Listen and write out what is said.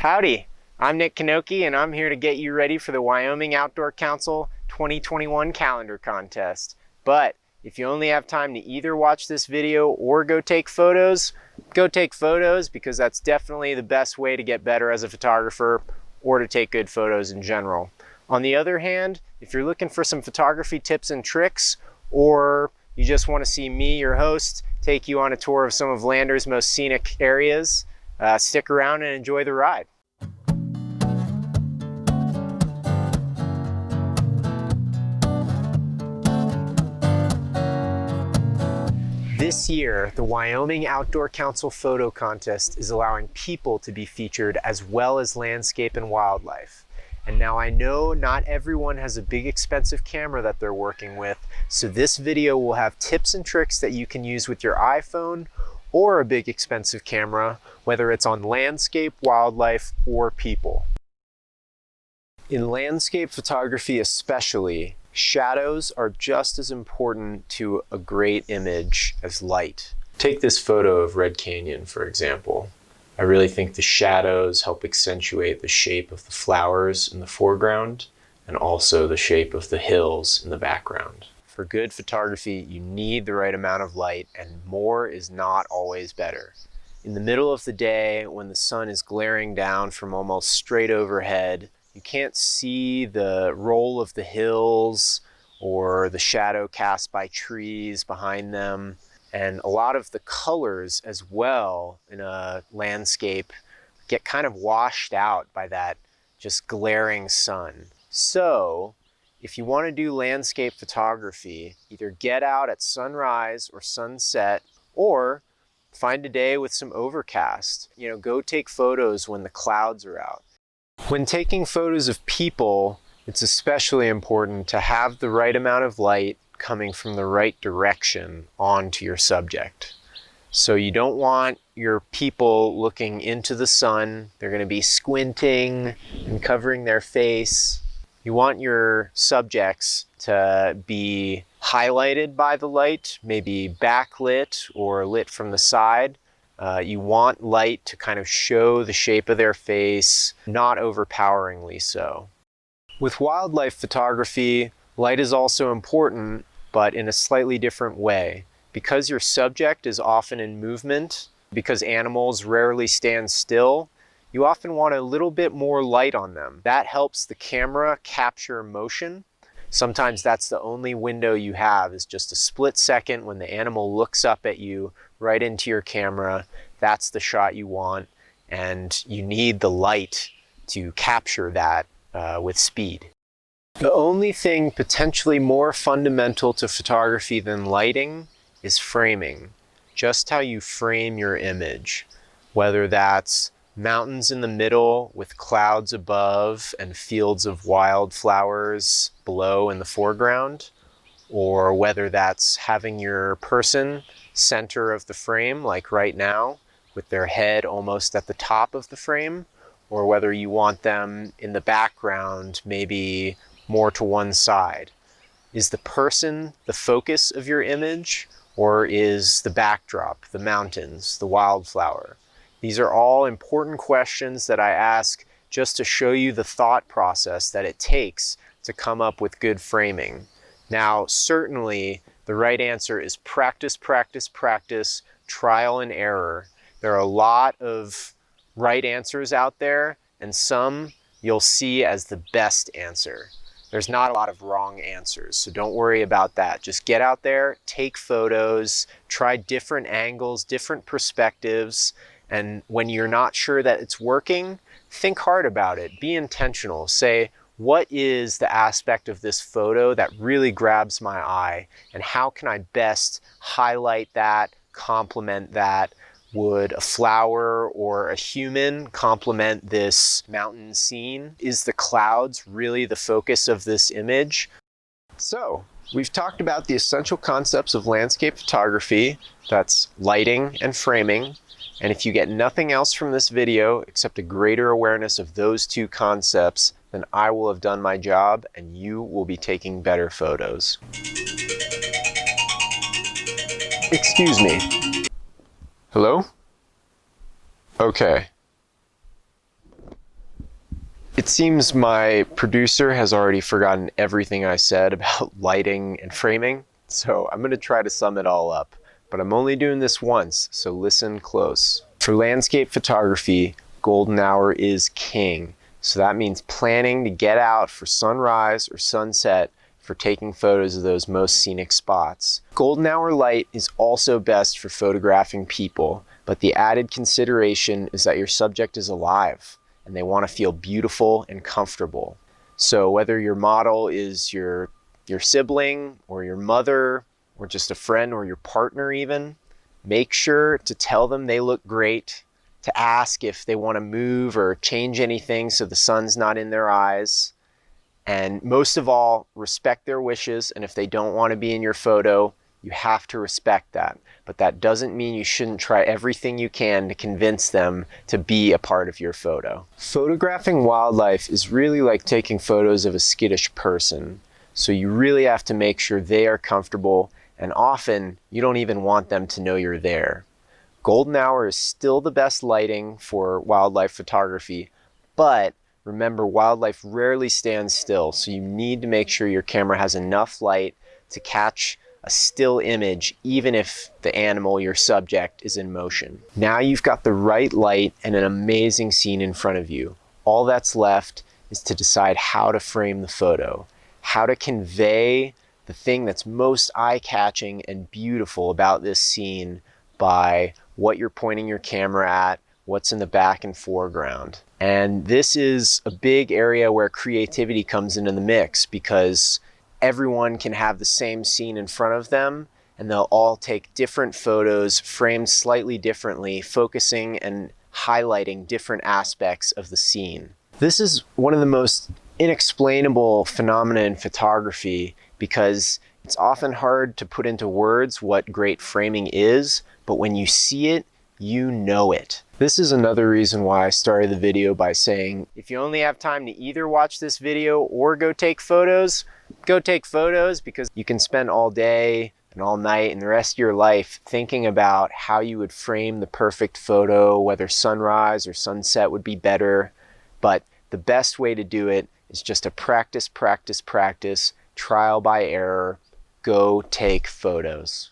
Howdy, I'm Nick Kanoki and I'm here to get you ready for the Wyoming Outdoor Council 2021 calendar contest. But if you only have time to either watch this video or go take photos because that's definitely the best way to get better as a photographer or to take good photos in general. On the other hand, if you're looking for some photography tips and tricks, or you just want to see me, your host, take you on a tour of some of Lander's most scenic areas, stick around and enjoy the ride. This year, the Wyoming Outdoor Council Photo Contest is allowing people to be featured as well as landscape and wildlife. And now I know not everyone has a big expensive camera that they're working with, so this video will have tips and tricks that you can use with your iPhone or a big expensive camera, whether it's on landscape, wildlife, or people. In landscape photography especially, shadows are just as important to a great image as light. Take this photo of Red Canyon, for example. I really think the shadows help accentuate the shape of the flowers in the foreground and also the shape of the hills in the background. For good photography, you need the right amount of light, and more is not always better. In the middle of the day, when the sun is glaring down from almost straight overhead, you can't see the roll of the hills or the shadow cast by trees behind them. And a lot of the colors as well in a landscape get kind of washed out by that just glaring sun. So if you want to do landscape photography, either get out at sunrise or sunset, or find a day with some overcast. Go take photos when the clouds are out. When taking photos of people, it's especially important to have the right amount of light coming from the right direction onto your subject. So you don't want your people looking into the sun. They're going to be squinting and covering their face. You want your subjects to be highlighted by the light, maybe backlit or lit from the side. You want light to kind of show the shape of their face, not overpoweringly so. With wildlife photography, light is also important, but in a slightly different way. Because your subject is often in movement, because animals rarely stand still, you often want a little bit more light on them. That helps the camera capture motion. Sometimes that's the only window you have, is just a split second when the animal looks up at you right into your camera. That's the shot you want, and you need the light to capture that with speed. The only thing potentially more fundamental to photography than lighting is framing. Just how you frame your image, whether that's mountains in the middle with clouds above and fields of wildflowers below in the foreground, or whether that's having your person center of the frame, like right now, with their head almost at the top of the frame, or whether you want them in the background, maybe more to one side. Is the person the focus of your image, or is the backdrop, the mountains, the wildflower? These are all important questions that I ask just to show you the thought process that it takes to come up with good framing. Now, certainly the right answer is practice, practice, practice, trial and error. There are a lot of right answers out there, and some you'll see as the best answer. There's not a lot of wrong answers, so don't worry about that. Just get out there, take photos, try different angles, different perspectives, and when you're not sure that it's working, think hard about it. Be intentional. Say, what is the aspect of this photo that really grabs my eye, and how can I best highlight that, complement that? Would a flower or a human complement this mountain scene? Is the clouds really the focus of this image? So, we've talked about the essential concepts of landscape photography. That's lighting and framing. And if you get nothing else from this video except a greater awareness of those two concepts, then I will have done my job and you will be taking better photos. Excuse me. Hello? Okay. It seems my producer has already forgotten everything I said about lighting and framing, so I'm going to try to sum it all up. But I'm only doing this once, so listen close. For landscape photography, golden hour is king. So that means planning to get out for sunrise or sunset for taking photos of those most scenic spots. Golden hour light is also best for photographing people, but the added consideration is that your subject is alive and they want to feel beautiful and comfortable. So whether your model is your sibling or your mother or just a friend or your partner even, make sure to tell them they look great, to ask if they want to move or change anything so the sun's not in their eyes. And most of all, respect their wishes. And if they don't want to be in your photo, you have to respect that. But that doesn't mean you shouldn't try everything you can to convince them to be a part of your photo. Photographing wildlife is really like taking photos of a skittish person. So you really have to make sure they are comfortable, and often you don't even want them to know you're there. Golden hour is still the best lighting for wildlife photography, but remember, wildlife rarely stands still, so you need to make sure your camera has enough light to catch a still image, even if the animal, your subject, is in motion. Now you've got the right light and an amazing scene in front of you. All that's left is to decide how to frame the photo, how to convey the thing that's most eye-catching and beautiful about this scene by what you're pointing your camera at, what's in the back and foreground. And this is a big area where creativity comes into the mix, because everyone can have the same scene in front of them and they'll all take different photos framed slightly differently, focusing and highlighting different aspects of the scene. This is one of the most inexplainable phenomena in photography, because it's often hard to put into words what great framing is, but when you see it, you know it. This is another reason why I started the video by saying, if you only have time to either watch this video or go take photos, because you can spend all day and all night and the rest of your life thinking about how you would frame the perfect photo, whether sunrise or sunset would be better. But the best way to do it is just to practice, trial by error, go take photos.